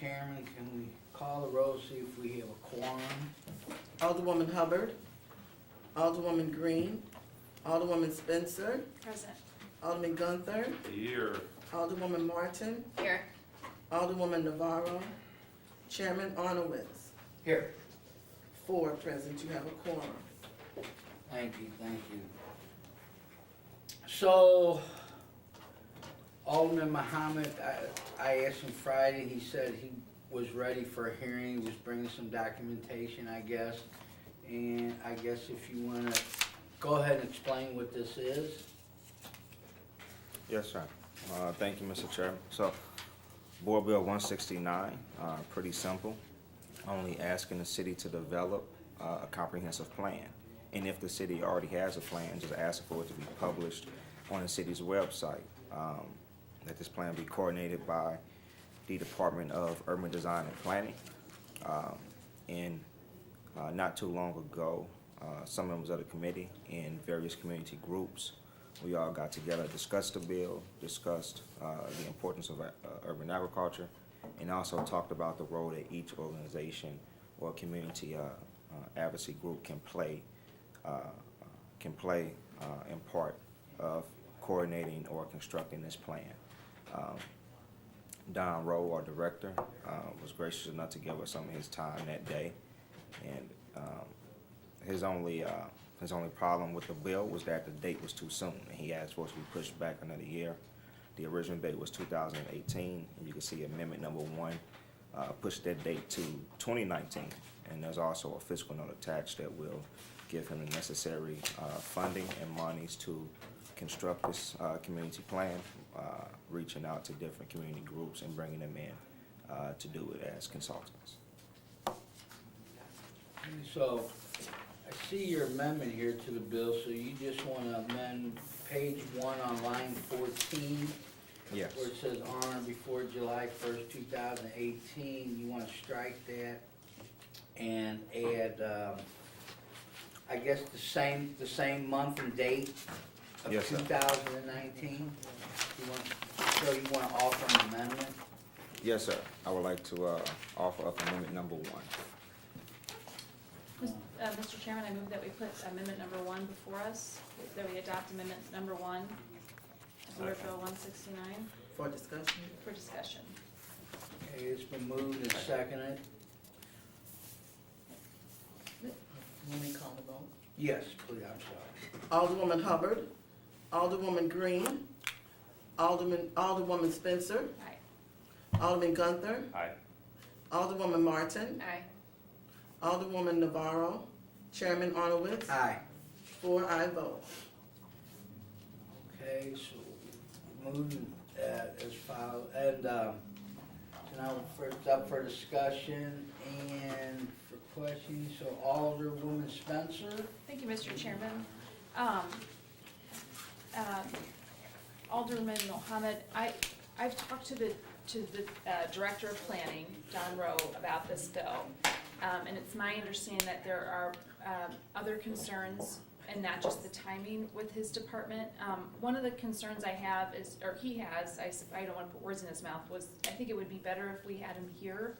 Chairman, can we call the roll, see if we have a quorum? Alderwoman Hubbard, Alderwoman Green, Alderwoman Spencer, Present. Alderman Gunther, Here. Alderwoman Martin, Here. Alderwoman Navarro, Chairman Arnowitz. Here. 4 present, you have a quorum. Thank you, thank you. So, Alderman Muhammad, I asked him Friday, he said he was ready for a hearing, he was bringing some documentation, I guess. And I guess if you wanna go ahead and explain what this is. Yes, sir. Thank you, Mr. Chairman. So, Board Bill 169, pretty simple. Only asking the city to develop a comprehensive plan. And if the city already has a plan, just asking for it to be published on the city's website. That this plan be coordinated by the Department of Urban Design and Planning. And not too long ago, some members of the committee and various community groups, we all got together, discussed the bill, discussed the importance of urban agriculture, and also talked about the role that each organization or community advocacy group can play in part of coordinating or constructing this plan. Don Rowe, our director, was gracious enough to give us some of his time that day, and his only problem with the bill was that the date was too soon, and he asked for us to be pushed back another year. The original date was 2018, and you can see amendment number 1 pushed that date to 2019, and there's also a fiscal note attached that will give him the necessary funding and monies to construct this community plan, reaching out to different community groups and bringing them in to do it as consultants. So, I see your amendment here to the bill, so you just wanna amend page 1 on line 14, Yes. where it says on or before July 1st, 2018, you wanna strike that and add, I guess the same month and date of Yes, sir. 2019? So you wanna offer an amendment? Yes, sir. I would like to offer up amendment number 1. Mr. Chairman, I move that we put amendment number 1 before us, that we adopt amendment number 1, Board Bill 169, For discussion, for discussion. Okay, it's been moved and seconded. let me call the vote. Yes, please, I'm sorry. Alderwoman Hubbard, Alderwoman Green, Alderwoman Spencer, Aye. Alderman Gunther, Aye. Alderwoman Martin, Aye. Alderwoman Navarro, Chairman Arnowitz. Aye. 4 aye vote. Okay, so moving as follows, and so now first up for discussion and for questions, so Alderwoman Spencer. Thank you, Mr. Chairman. Alderman Mohammed, I've talked to the Director of Planning, Don Rowe, about this bill. And it's my understanding that there are other concerns and not just the timing with his department. One of the concerns I have is, or he has, I don't want to put words in his mouth, was I think it would be better if we had him here,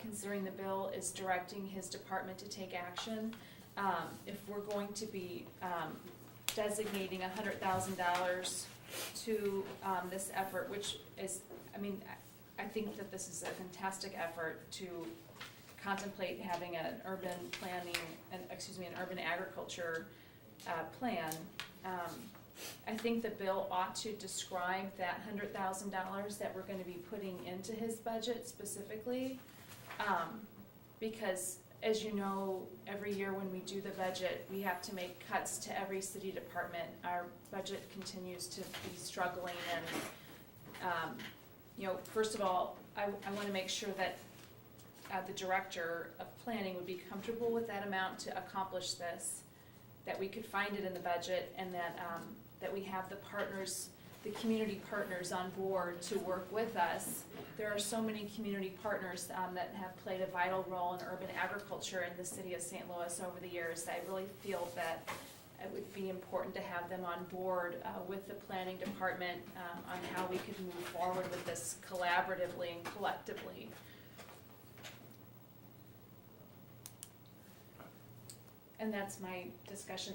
considering the bill is directing his department to take action. If we're going to be designating $100,000 to this effort, which is, I think that this is a fantastic effort to contemplate having an urban planning, an urban agriculture plan. I think the bill ought to describe that $100,000 that we're gonna be putting into his budget specifically. Because as you know, every year when we do the budget, we have to make cuts to every city department. Our budget continues to be struggling, and first of all, I wanna make sure that the Director of Planning would be comfortable with that amount to accomplish this, that we could find it in the budget, and that we have the partners, the community partners on board to work with us. There are so many community partners that have played a vital role in urban agriculture in the city of St. Louis over the years. I really feel that it would be important to have them on board with the planning department on how we could move forward with this collaboratively and collectively. And that's my discussion.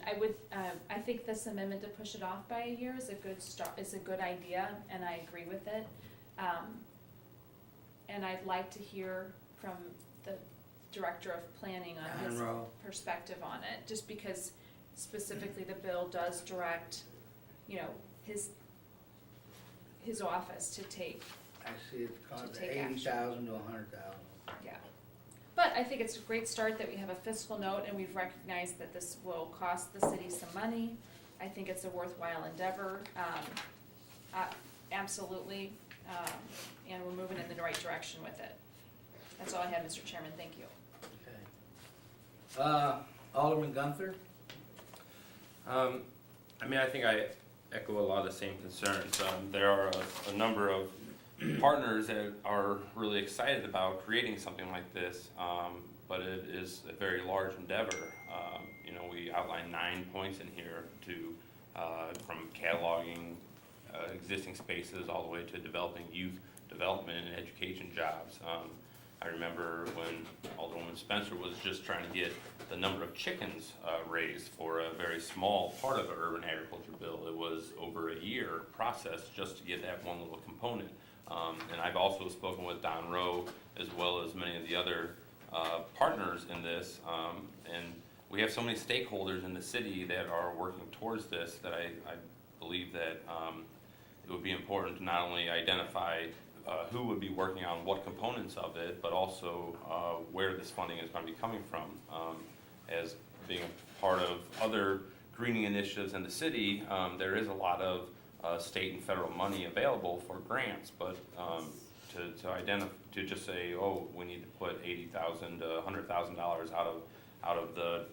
I think this amendment to push it off by a year is a good start, is a good idea, and I agree with it. And I'd like to hear from the Director of Planning on his perspective on it, just because specifically the bill does direct, you know, his office to take, I see it's cost To take action. 80,000 to 100,000. yeah. But I think it's a great start that we have a fiscal note and we've recognized that this will cost the city some money. I think it's a worthwhile endeavor, absolutely, and we're moving in the right direction with it. That's all I have, Mr. Chairman, thank you. Okay. Alderman Gunther? I mean, I think I echo a lot of the same concerns. There are a number of partners that are really excited about creating something like this, but it is a very large endeavor. You know, we outlined 9 points in here from cataloging existing spaces all the way to developing youth development and education jobs. I remember when Alderwoman Spencer was just trying to get the number of chickens raised for a very small part of the urban agriculture bill. It was over a year process just to get that one little component. And I've also spoken with Don Rowe as well as many of the other partners in this. And we have so many stakeholders in the city that are working towards this that I believe that it would be important to not only identify who would be working on what components of it, but also where this funding is going to be coming from. As being a part of other greening initiatives in the city, there is a lot of state and federal money available for grants, but to just say, oh, we need to put $80,000 to $100,000 out of the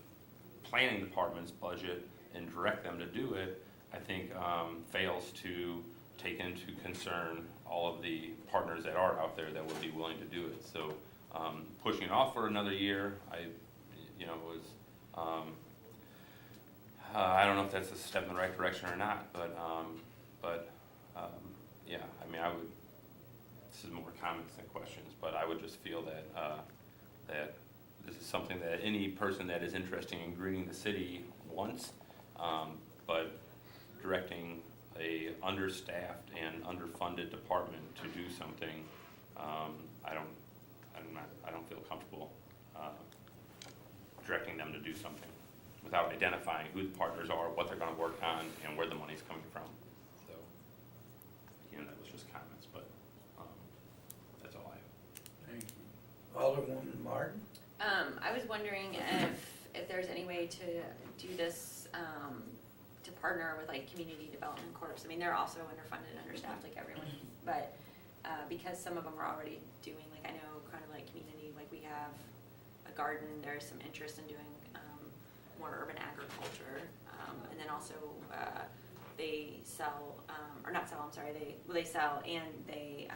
planning department's budget and direct them to do it, I think fails to take into concern all of the partners that are out there that would be willing to do it. So pushing it off for another year, I don't know if that's a step in the right direction or not, but yeah, I mean, this is more comments than questions, but I would just feel that that this is something that any person that is interested in greening the city wants, but directing a understaffed and underfunded department to do something, I don't feel comfortable directing them to do something without identifying who the partners are, what they're going to work on, and where the money's coming from. So, that was just comments, but that's all I have. Thank you. Alderwoman Martin? I was wondering if there's any way to do this, to partner with like community development corps. I mean, they're also underfunded, understaffed like everyone, but because some of them are already doing, like, I know kind of like community, like we have a garden, there's some interest in doing more urban agriculture, and then also they sell, or not sell, I'm sorry, they sell and they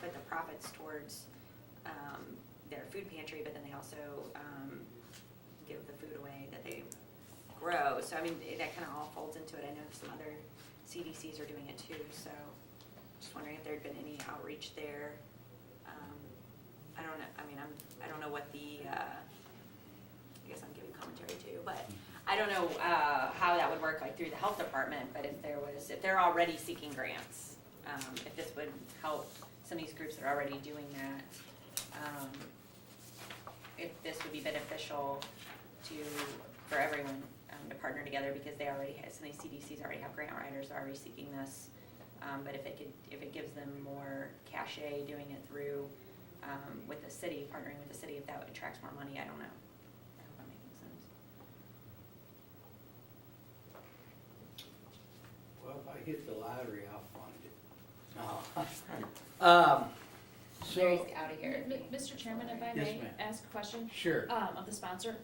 put the profits towards their food pantry, but then they also give the food away that they grow. So I mean, that kind of all folds into it. I know some other CDCs are doing it too, so just wondering if there had been any outreach there. I don't know, I mean, I don't know what the, I guess I'm giving commentary too, but I don't know how that would work like through the health department, but if they're already seeking grants, if this would help some of these groups that are already doing that, if this would be beneficial for everyone to partner together, because they already have, some of these CDCs already have grant writers already seeking this, but if it gives them more cachet doing it through with the city, partnering with the city, if that attracts more money, I don't know. I hope I'm making sense. Well, if I hit the lottery, I'll fund it. No. Mary's So, out of here. Mr. Chairman, if I Yes, may ma'am. ask a question sure. of the sponsor.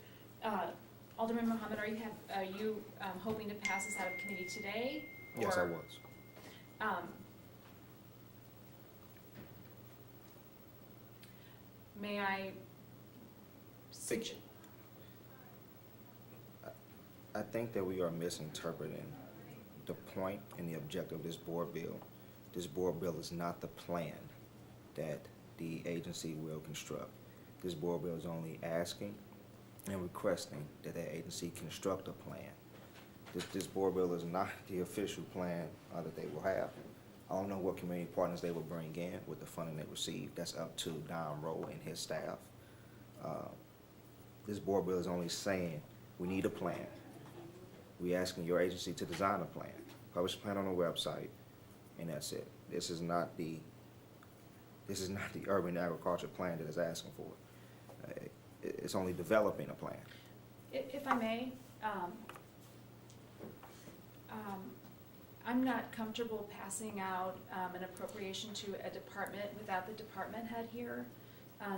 Alderman Mohammed, are you hoping to pass this out of committee today? Yes, I or- was. May I? Fiction. I think that we are misinterpreting the point and the objective of this board bill. This board bill is not the plan that the agency will construct. This board bill is only asking and requesting that that agency construct a plan. This board bill is not the official plan that they will have. I don't know what community partners they will bring in with the funding they receive. That's up to Don Rowe and his staff. This board bill is only saying we need a plan. We're asking your agency to design a plan, publish a plan on the website, and that's it. This is not the urban agriculture plan that is asking for. It's only developing a plan. If I may, I'm not comfortable passing out an appropriation to a department without the department head here,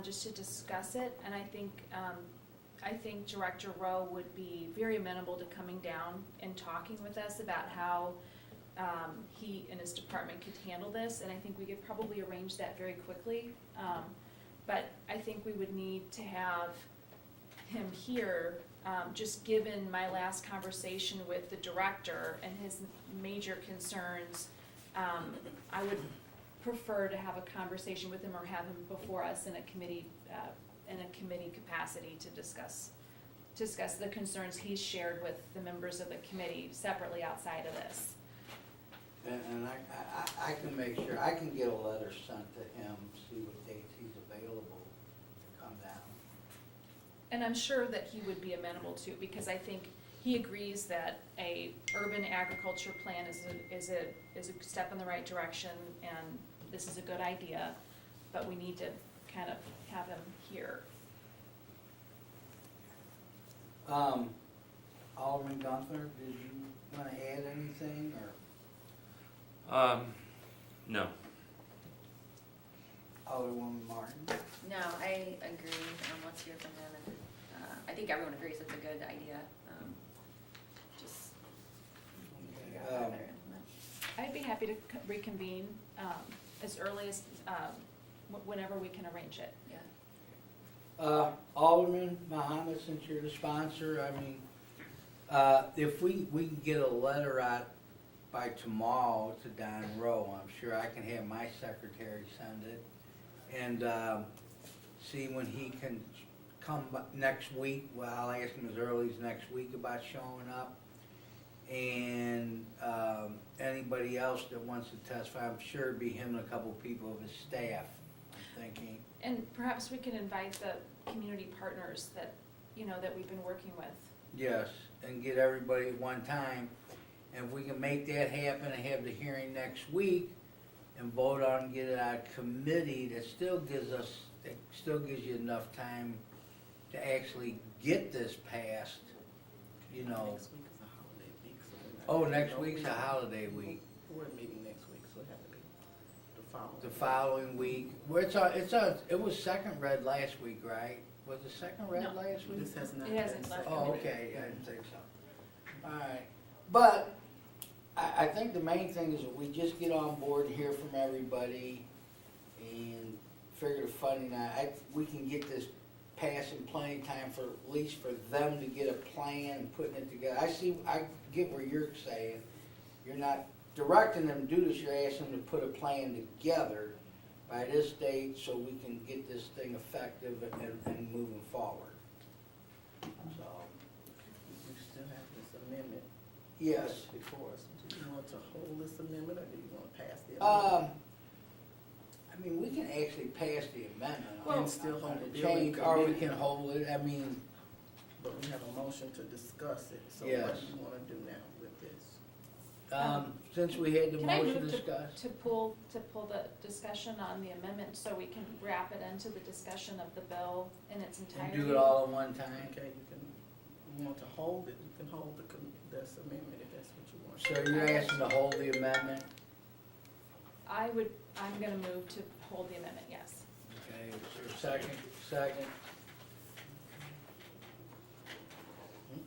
just to discuss it. And I think Director Rowe would be very amenable to coming down and talking with us about how he and his department could handle this. And I think we could probably arrange that very quickly. But I think we would need to have him here, just given my last conversation with the director and his major concerns. I would prefer to have a conversation with him or have him before us in a committee capacity to discuss the concerns he's shared with the members of the committee separately outside of this. And I can make sure, I can get a letter sent to him, see what dates he's available to come down. And I'm sure that he would be amenable to, because I think he agrees that a urban agriculture plan is a step in the right direction, and this is a good idea, but we need to kind of have him here. Alderman Gunther, did you want to add anything, or No. Alderwoman Martin? No, I agree, let's hear from them, and, I think everyone agrees it's a good idea, just. Um, I'd be happy to reconvene as early as, whenever we can arrange it. Yeah. Alderman Muhammad, since you're the sponsor, I mean, if we can get a letter out by tomorrow to Don Rowe, I'm sure I can have my secretary send it, and see when he can come next week. Well, I'll ask him as early as next week about showing up. And anybody else that wants to testify, I'm sure it'd be him and a couple people of his staff, I'm thinking. And perhaps we can invite the community partners that, that we've been working with. Yes, and get everybody at one time. And if we can make that happen and have the hearing next week and vote on and get it out of committee, that still gives you enough time to actually get this passed, Next week is a holiday week, so we're not. Oh, next week's a holiday week. We're meeting next week, so it has to be the following. The following week, well, it was second read last week, right? Was it second read No. last week? This has not. It hasn't been left seconded. Oh, okay, I didn't think so. Alright, but I think the main thing is that we just get on board and hear from everybody and figure the funding out. We can get this passed in plenty of time for, at least for them to get a plan and putting it together. I get where you're saying. You're not directing them to do this, you're asking them to put a plan together by this date so we can get this thing effective and moving forward. So, We still have this amendment. yes. Before us. Do you want to hold this amendment, or do you want to pass the amendment? I mean, we can actually pass the amendment. Well- And still hold the on bill in change, or we committee. can hold it, I mean, But we have a motion to discuss it, so what Yes. do you want to do now with this? since we had the Can I motion move discussed. to pull the discussion on the amendment so we can wrap it into the discussion of the bill in its And entirety? do it all at one time. Okay, you want to hold it, you can hold this amendment if that's what you want. So you're asking to hold the amendment? I'm gonna move to hold the amendment, yes. Okay, is there a second?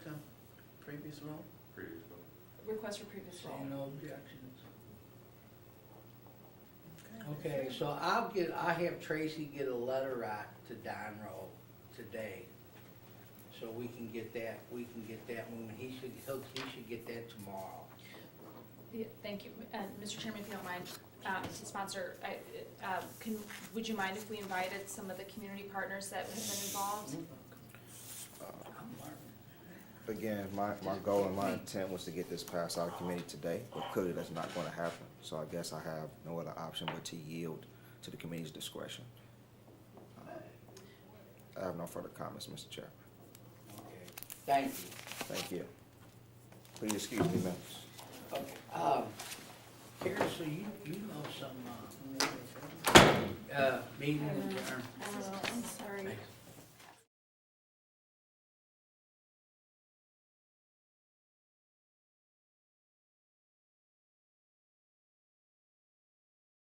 Okay, previous roll? Previous vote. Request for previous roll. Seeing no objections. Okay, so I have Tracy get a letter out to Don Rowe today. so we can get that moving. He should get that tomorrow. Yeah, thank you. And Mr. Chairman, if you don't mind, sponsor, would you mind if we invited some of the community partners that have been involved? Again, my goal and my intent was to get this passed out of committee today, but clearly that's not gonna happen. So I guess I have no other option but to yield to the committee's discretion. I have no further comments, Mr. Chair. Okay. Thank you. Thank you. Please excuse me, members. Okay, Kara, so you know some, meeting adjourned.